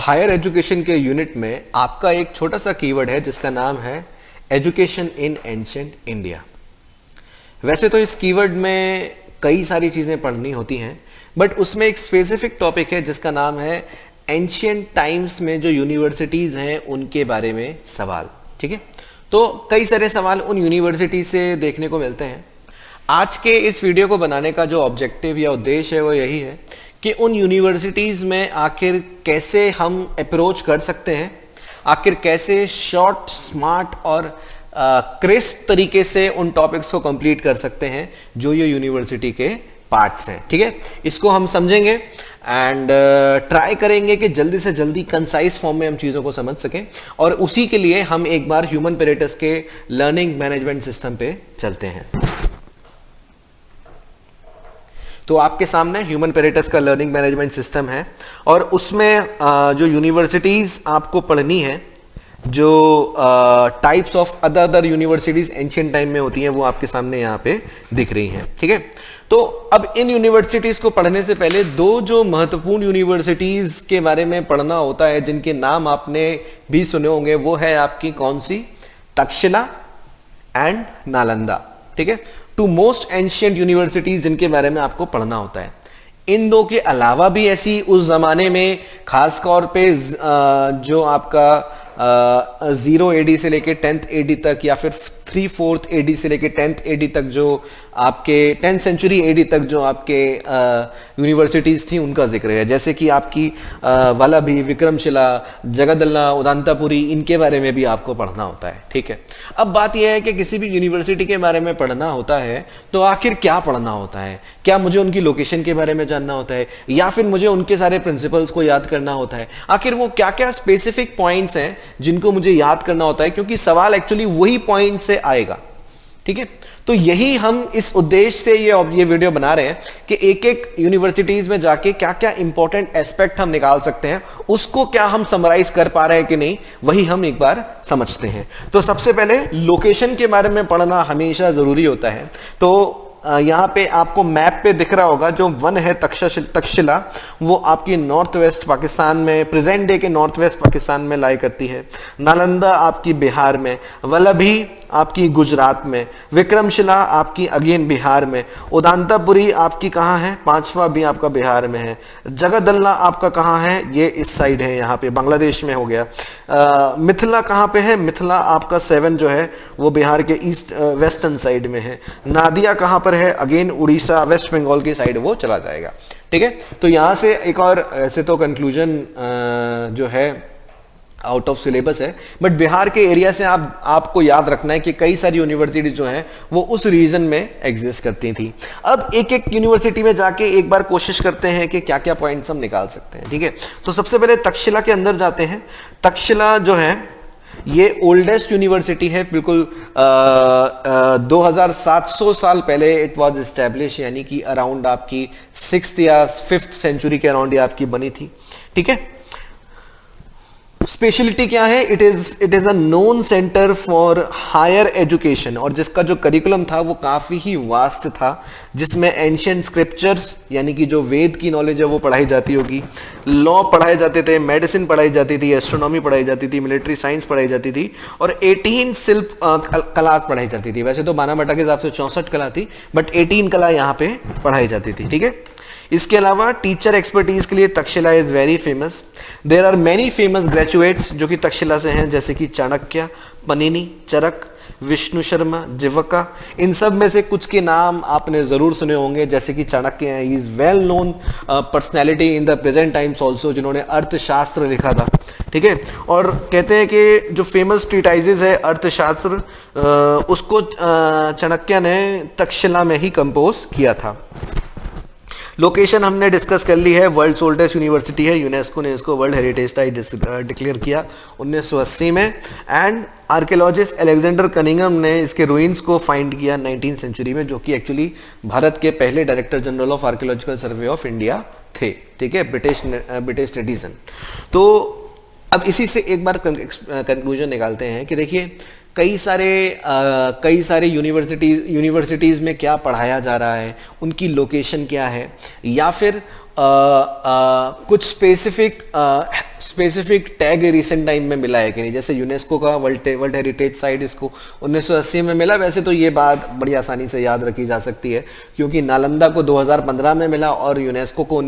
Higher education के unit में आपका एक छोटा सा कीवर्ड है जिसका नाम है एजुकेशन इन एंशिएंट इंडिया। वैसे तो इस कीवर्ड में कई सारी चीजें पढ़नी होती हैं, बट उसमें एक स्पेसिफिक टॉपिक है जिसका नाम है एंशिएंट टाइम्स में जो यूनिवर्सिटीज हैं उनके बारे में सवाल। ठीक है, तो कई सारे सवाल उन यूनिवर्सिटी से देखने को मिलते हैं। आज के इस वीडियो को बनाने का जो ऑब्जेक्टिव या उद्देश्य है वो यही है कि उन यूनिवर्सिटीज में आखिर कैसे हम अप्रोच कर सकते हैं, आखिर कैसे शॉर्ट, स्मार्ट और क्रिस्प तरीके से उन टॉपिक्स को कंप्लीट कर सकते हैं जो ये यूनिवर्सिटी के पार्ट्स हैं। ठीक है, इसको हम समझेंगे एंड ट्राई करेंगे कि जल्दी से जल्दी कंसाइज फॉर्म में हम चीज़ों को समझ सकें, और उसी के लिए हम एक बार ह्यूमन पेरेटस के लर्निंग मैनेजमेंट सिस्टम पे चलते हैं। तो आपके सामने ह्यूमन पेरेटस का लर्निंग मैनेजमेंट सिस्टम है और उसमें जो यूनिवर्सिटीज आपको पढ़नी है, जो types of other universities ancient time में होती हैं, वो आपके सामने यहाँ पे दिख रही हैं। ठीक है, तो अब इन यूनिवर्सिटीज को पढ़ने से पहले दो जो महत्वपूर्ण यूनिवर्सिटीज के बारे में पढ़ना होता है, जिनके नाम आपने भी सुने होंगे, वो है आपकी कौन सी? तक्षशिला एंड नालंदा। ठीक है, टू मोस्ट एंशिएंट यूनिवर्सिटीज जिनके बारे में आपको पढ़ना होता है। इन दो के अलावा भी ऐसी उस जमाने में खास तौर पे जो आपका 0 AD से लेके 10th AD तक, या फिर 3/4 AD से लेके 10th AD तक, जो आपके 10th सेंचुरी AD तक जो आपके यूनिवर्सिटीज थी उनका जिक्र है। जैसे कि आपकी वल्लभी, विक्रमशिला, जगदलना, उदांतापुरी, इनके बारे में भी आपको पढ़ना होता है। ठीक है, अब बात यह है कि किसी भी यूनिवर्सिटी के बारे में पढ़ना होता है तो आखिर क्या पढ़ना होता है? क्या मुझे उनकी लोकेशन के बारे में जानना होता है, या फिर मुझे उनके सारे प्रिंसिपल्स को याद करना होता है? आखिर वो क्या क्या स्पेसिफिक पॉइंट्स हैं जिनको मुझे याद करना होता है, क्योंकि सवाल एक्चुअली वही पॉइंट से आएगा। ठीक है, तो यही हम इस उद्देश्य से ये वीडियो बना रहे हैं कि एक एक यूनिवर्सिटीज में जाके क्या क्या इंपॉर्टेंट एस्पेक्ट हम निकाल सकते हैं, उसको क्या हम समराइज कर पा रहे हैं कि नहीं, वही हम एक बार समझते हैं। तो सबसे पहले लोकेशन के बारे में पढ़ना हमेशा जरूरी होता है। तो यहाँ पे आपको मैप पे दिख रहा होगा जो वन है तक्षशिला, वो आपकी नॉर्थ वेस्ट पाकिस्तान में, प्रेजेंट डे के नॉर्थ वेस्ट पाकिस्तान में लाई करती है। नालंदा आपकी बिहार में, वल्लभी आपकी गुजरात में, विक्रमशिला आपकी अगेन बिहार में, उदांतापुरी आपकी कहाँ है? पांचवा भी आपका बिहार में है। जगदलना आपका कहाँ है? ये इस साइड है, यहाँ पे बांग्लादेश में हो गया। मिथिला कहाँ पे है? मिथिला आपका 7 जो है वो बिहार के ईस्ट वेस्टर्न साइड में है। नादिया कहाँ पर है? अगेन उड़ीसा, वेस्ट बंगाल की साइड वो चला जाएगा। ठीक है, तो यहां से एक और ऐसे तो कंक्लूजन जो है आउट ऑफ सिलेबस है, बट बिहार के एरिया से आपको याद रखना है कि कई सारी यूनिवर्सिटी जो हैं वो उस रीजन में एग्जिस्ट करती थी। अब एक एक यूनिवर्सिटी में जाके एक बार कोशिश करते हैं कि क्या क्या पॉइंट्स हम निकाल सकते हैं। ठीक है, तो सबसे पहले तक्षशिला के अंदर जाते हैं। तक्षशिला जो है ये ओल्डेस्ट यूनिवर्सिटी है, बिल्कुल 2700 साल पहले इट वाज एस्टैब्लिश, यानी कि अराउंड आपकी 6th या 5th सेंचुरी के अराउंड ये आपकी बनी थी। ठीक है, स्पेशलिटी क्या है? It is a known centre for higher education, और जिसका जो करिकुलम था वो काफी ही वास्ट था, जिसमें एंशिएंट स्क्रिप्चर्स यानी कि जो वेद की नॉलेज है वो पढ़ाई जाती होगी, लॉ पढ़ाए जाते थे, मेडिसिन पढ़ाई जाती थी, एस्ट्रोनॉमी पढ़ाई जाती थी, मिलिट्री साइंस पढ़ाई जाती थी, और 18 शिल्प कला पढ़ाई जाती थी। वैसे तो बानाबटा के हिसाब से 64 कला थी, बट 18 कला यहाँ पे पढ़ाई जाती थी। ठीक है, इसके अलावा टीचर एक्सपर्टीज के लिए Takshashila is very famous. There are many famous graduates जो कि तक्षशिला से हैं, जैसे कि चाणक्य, पनिनी, चरक, विष्णु शर्मा, जीवका। इन सब में से कुछ के नाम आपने जरूर सुने होंगे, जैसे कि चाणक्य है, he is well known personality in the present times also, जिन्होंने अर्थशास्त्र लिखा था। ठीक है, और कहते हैं कि जो फेमस ट्रीटाइजेस है अर्थशास्त्र, उसको चाणक्य ने तक्षशिला में ही कंपोज किया था। लोकेशन हमने डिस्कस कर ली है, वर्ल्ड ओल्डेस्ट यूनिवर्सिटी है, यूनेस्को ने इसको वर्ल्ड हेरिटेज साइट डिक्लेयर किया 1980 में। एंड आर्कियोलॉजिस्ट अलेक्जेंडर कनिंगम ने इसके रूइंस को फाइंड किया 19th सेंचुरी में, जो कि एक्चुअली भारत के पहले director general of archaeological survey of India थे। ठीक है, ब्रिटिश सिटीजन। तो अब इसी से एक बार कंक्लूजन निकालते हैं कि देखिए कई सारे यूनिवर्सिटीज में क्या पढ़ाया जा रहा है, उनकी लोकेशन क्या है, या फिर कुछ स्पेसिफिक टैग रिसेंट टाइम में मिला है कि नहीं, जैसे यूनेस्को का वर्ल्ड हेरिटेज साइट इसको 1980 में मिला। वैसे तो ये बात बड़ी आसानी से याद रखी जा सकती है, क्योंकि नालंदा को 2015 में मिला और यूनेस्को को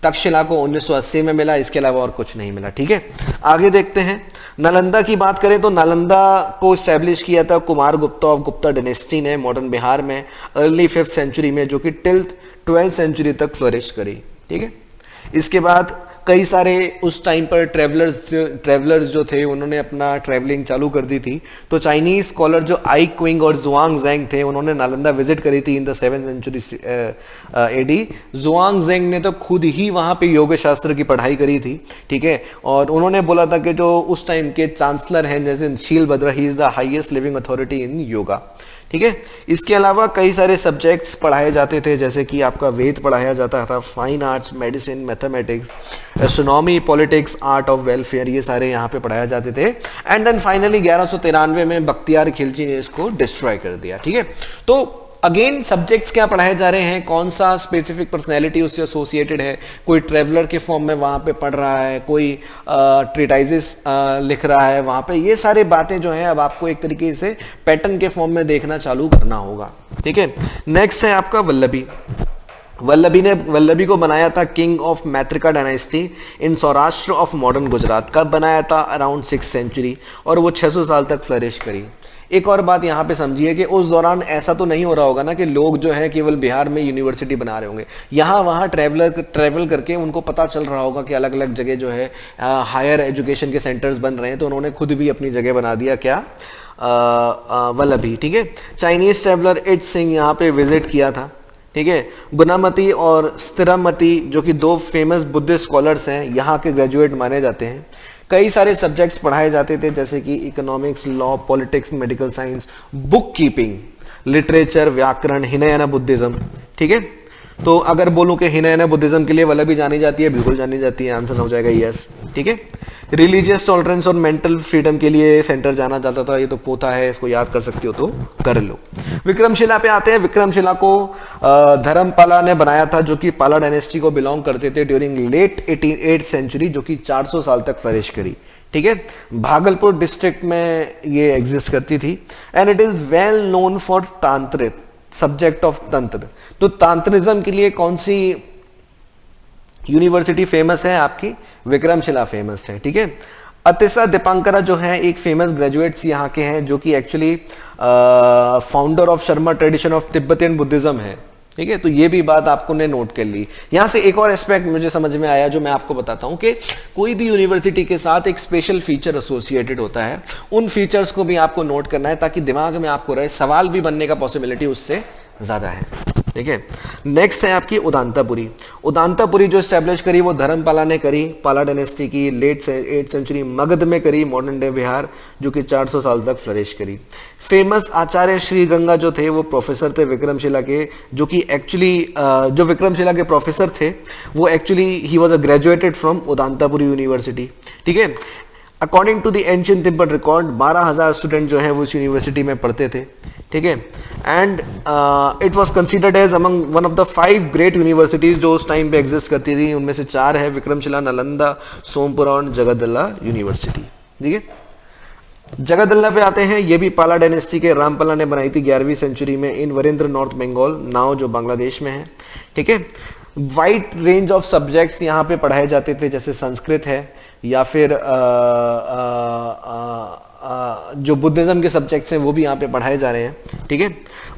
तक्षशिला को 1980 में मिला। इसके अलावा और कुछ नहीं मिला। ठीक है, आगे देखते हैं। नालंदा की बात करें तो नालंदा को स्टैब्लिश किया था कुमार गुप्ता ऑफ गुप्ता डायनेस्टी ने मॉडर्न बिहार में अर्ली 5th सेंचुरी में, जो कि टिल 12th सेंचुरी तक फ्लरिश करी। ठीक है, इसके बाद कई सारे उस टाइम पर ट्रेवलर्स जो थे उन्होंने अपना ट्रैवलिंग चालू कर दी थी। तो चाइनीज स्कॉलर जो आई क्विंग और जुआंग जेंग थे, उन्होंने नालंदा विजिट करी थी in the 7th century AD. Xuanzang ने तो खुद ही वहां पे योग शास्त्र की पढ़ाई करी थी। ठीक है, और उन्होंने बोला था कि जो उस टाइम के चांसलर हैं जैसे Shilabhadra, he is the highest living authority in yoga. ठीक है, इसके अलावा कई सारे सब्जेक्ट्स पढ़ाए जाते थे, जैसे कि आपका वेद पढ़ाया जाता था, fine arts, medicine, mathematics, astronomy, politics, art of welfare, ये सारे यहाँ पे पढ़ाए जाते थे। एंड देन फाइनली 1193 में बख्तियार खिलजी ने इसको डिस्ट्रॉय कर दिया। ठीक है, तो अगेन सब्जेक्ट्स क्या पढ़ाए जा रहे हैं, कौन सा स्पेसिफिक पर्सनैलिटी उससे एसोसिएटेड है, कोई ट्रेवलर के फॉर्म में वहां पे पढ़ रहा है, कोई ट्रीटाइजेस लिख रहा है वहां पे, ये सारे बातें जो है अब आपको एक तरीके से पैटर्न के फॉर्म में देखना चालू करना होगा। ठीक है, नेक्स्ट है आपका वल्लभी। वल्लभी को बनाया था king of Maitraka dynasty in Saurashtra of modern Gujarat. कब बनाया था? अराउंड 6th सेंचुरी, और वो 600 साल तक फ्लरिश करी। एक और बात यहाँ पे समझिए कि उस दौरान ऐसा तो नहीं हो रहा होगा ना कि लोग जो है केवल बिहार में यूनिवर्सिटी बना रहे होंगे, यहाँ वहाँ ट्रैवल करके उनको पता चल रहा होगा कि अलग अलग जगह जो है हायर एजुकेशन के सेंटर्स बन रहे हैं, तो उन्होंने खुद भी अपनी जगह बना दिया। क्या? वल्लभी। ठीक है, चाइनीज ट्रैवलर इट सिंह यहाँ पे विजिट किया था। ठीक है, गुनामती और स्थिरामती जो कि 2 फेमस बुद्धिस्ट स्कॉलर्स हैं, यहाँ के ग्रेजुएट माने जाते हैं। कई सारे सब्जेक्ट्स पढ़ाए जाते थे, जैसे कि economics, law, politics, medical science, book keeping, literature, व्याकरण, हिनयाना बुद्धिज्म। ठीक है, तो अगर बोलूं कि हिनयाना बुद्धिज्म के लिए वल्लभी जानी जाती है, बिल्कुल जानी जाती है, आंसर हो जाएगा यस। ठीक है, रिलीजियस टॉलरेंस और मेंटल फ्रीडम के लिए सेंटर जाना जाता था, ये तो पोथा है, इसको याद कर सकते हो तो कर लो। विक्रमशिला पे आते हैं। विक्रमशिला को धर्मपाला ने बनाया था, जो कि पाला डायनेस्टी को बिलोंग करते थे ड्यूरिंग लेट 8th सेंचुरी, जो कि 400 साल तक फ्लरिश करी। ठीक है, भागलपुर डिस्ट्रिक्ट में ये एग्जिस्ट करती थी। And it is well known for तांत्रिक सब्जेक्ट ऑफ तंत्र। तो तांत्रिज्म के लिए कौन सी यूनिवर्सिटी फेमस है? आपकी विक्रमशिला फेमस है। ठीक है, अतिसा दीपांकरा जो है एक फेमस ग्रेजुएट्स यहाँ के हैं, जो कि actually founder of Sharma tradition of Tibetan Buddhism है। ठीक है, तो ये भी बात आपको ने नोट कर ली। यहां से एक और एस्पेक्ट मुझे समझ में आया, जो मैं आपको बताता हूं कि कोई भी यूनिवर्सिटी के साथ एक स्पेशल फीचर एसोसिएटेड होता है, उन फीचर्स को भी आपको नोट करना है, ताकि दिमाग में आपको रहे, सवाल भी बनने का पॉसिबिलिटी उससे ज्यादा है। ठीक है, नेक्स्ट है आपकी उदांतापुरी। उदांतापुरी जो स्टैब्लिश करी वो धर्मपाला ने करी, पाला डायनेस्टी की, लेट 8th सेंचुरी मगध में करी, मॉडर्न डे बिहार, जो कि 400 साल तक फ्लरिश करी। फेमस आचार्य श्री गंगा जो थे वो प्रोफेसर थे विक्रमशिला के, जो कि एक्चुअली जो विक्रमशिला के प्रोफेसर थे वो actually he was a graduated from Udantapuri university. ठीक है, according to the ancient Tibet record 12,000 student जो है वो इस यूनिवर्सिटी में पढ़ते थे। ठीक है, and it was considered as among one of the 5 great universities जो उस टाइम पे एग्जिस्ट करती थी। उनमें से 4 है विक्रमशिला, नालंदा, सोमपुर और जगदल्ला यूनिवर्सिटी। ठीक है, जगदल्ला पे आते हैं। ये भी पाला डायनेस्टी के रामपाला ने बनाई थी 11वीं सेंचुरी में इन वरेंद्र, नॉर्थ बंगाल, नाउ जो बांग्लादेश में है। ठीक है, वाइड रेंज ऑफ सब्जेक्ट्स यहाँ पे पढ़ाए जाते थे, जैसे संस्कृत है या फिर जो बुद्धिज्म के सब्जेक्ट्स हैं वो भी यहाँ पे पढ़ाए जा रहे हैं। ठीक है,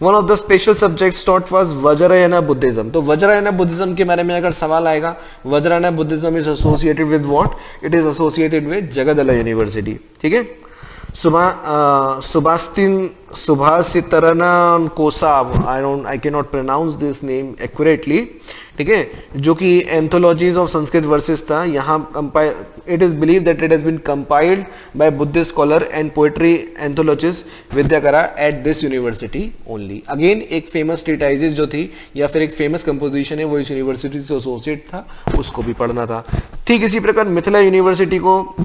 one of the special subjects taught was Vajrayana Buddhism. तो वज्रायना बुद्धिज्म के बारे में अगर सवाल आएगा, Vajrayana Buddhism is associated with what? It is associated with Jagaddala university. ठीक है, Subhashitaratna Kosha, I can not pronounce this name accurately. ठीक है, जो कि एंथोलॉजीज ऑफ संस्कृत वर्सेस था। यहाँ it is believe that it has been compiled by Buddhist scholar and poetry anthologist Vidyakara at this university only. Again एक famous treatises जो थी या फिर एक फेमस कंपोजिशन है वो इस यूनिवर्सिटी से एसोसिएट था, उसको भी पढ़ना था। ठीक इसी प्रकार मिथिला यूनिवर्सिटी को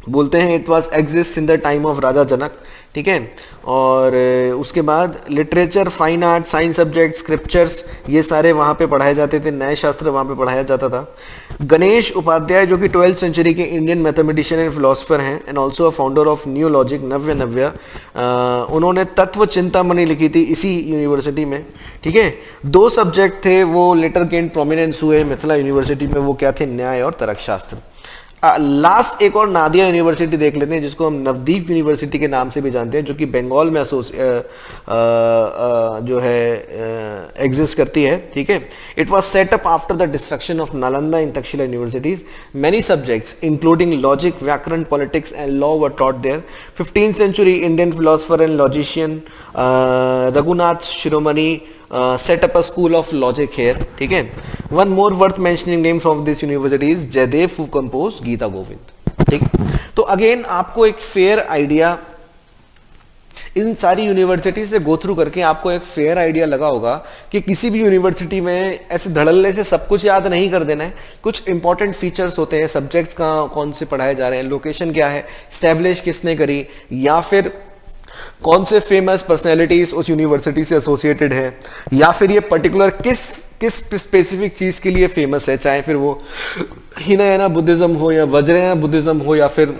बोलते हैं it was exist in the time of Raja Janak, ठीक है। और उसके बाद literature, fine art, science subject, scriptures, ये सारे वहाँ पे पढ़ाए जाते थे, न्याय शास्त्र वहाँ पे पढ़ाया जाता था। गणेश उपाध्याय जो कि 12th सेंचुरी के इंडियन मैथमेटिशियन एंड फिलोसोफर हैं and also a founder of new logic, Navya, उन्होंने तत्व चिंतामणि लिखी थी इसी यूनिवर्सिटी में, ठीक है। 2 सब्जेक्ट थे वो लेटर गेन प्रोमिनेंस हुए मिथिला यूनिवर्सिटी में, वो क्या थे, न्याय और तर्कशास्त्र। लास्ट एक और नादिया यूनिवर्सिटी देख लेते हैं जिसको हम नवदीप यूनिवर्सिटी के नाम से भी जानते हैं, जो कि बंगाल में जो है एग्जिस्ट करती है, ठीक है। It was set up after the destruction of Nalanda in Takshashila universities. Many subjects including logic, vyakarana, politics and law were taught there. 15th century Indian philosopher and logician Raghunath Shiromani set up a school of logic here, ठीक है। One more worth mentioning names of this university is Jaydev who composed Gita Govind, ठीक। तो again आपको एक fair idea in सारी university से go through करके आपको एक फेयर आइडिया लगा होगा कि किसी भी यूनिवर्सिटी में ऐसे धड़ल्ले से सब कुछ याद नहीं कर देना है। कुछ इंपॉर्टेंट फीचर्स होते हैं, सब्जेक्ट्स कौन से पढ़ाए जा रहे हैं, लोकेशन क्या है, स्टैब्लिश किसने करी, या फिर कौन से फेमस पर्सनैलिटीज उस यूनिवर्सिटी से एसोसिएटेड है, या फिर ये पर्टिकुलर किस स्पेसिफिक चीज के लिए फेमस है, चाहे फिर वो हिनायाना बुद्धिज्म हो या वज्रयाना बुद्धिज्म हो या फिर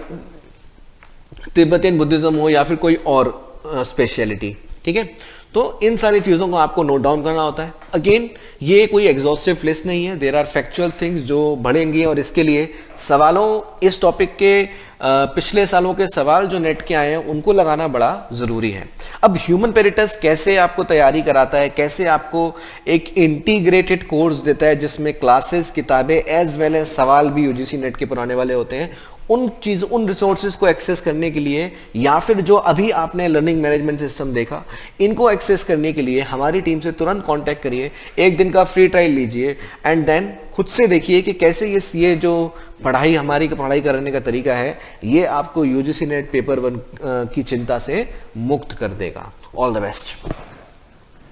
तिब्बतियन बुद्धिज्म हो या फिर कोई और स्पेशलिटी, ठीक है। तो इन सारी चीजों को आपको नोट डाउन करना होता है। अगेन ये कोई एग्जॉस्टिव लिस्ट नहीं है, देयर आर फैक्चुअल थिंग्स जो बढ़ेंगी, और इसके लिए सवालों, इस टॉपिक के पिछले सालों के सवाल जो नेट के आए हैं उनको लगाना बड़ा जरूरी है। अब ह्यूमन पेरिटस कैसे आपको तैयारी कराता है, कैसे आपको एक इंटीग्रेटेड कोर्स देता है जिसमें क्लासेस, किताबें एज वेल एज सवाल भी यूजीसी नेट के पुराने वाले होते हैं, उन रिसोर्सेज को एक्सेस करने के लिए, या फिर जो अभी आपने लर्निंग मैनेजमेंट सिस्टम देखा, इनको एक्सेस करने के लिए हमारी टीम से तुरंत कांटेक्ट करिए, 1 दिन का फ्री ट्रायल लीजिए एंड देन खुद से देखिए कि कैसे ये जो पढ़ाई करने का तरीका है ये आपको यूजीसी नेट पेपर 1 की चिंता से मुक्त कर देगा। All the best.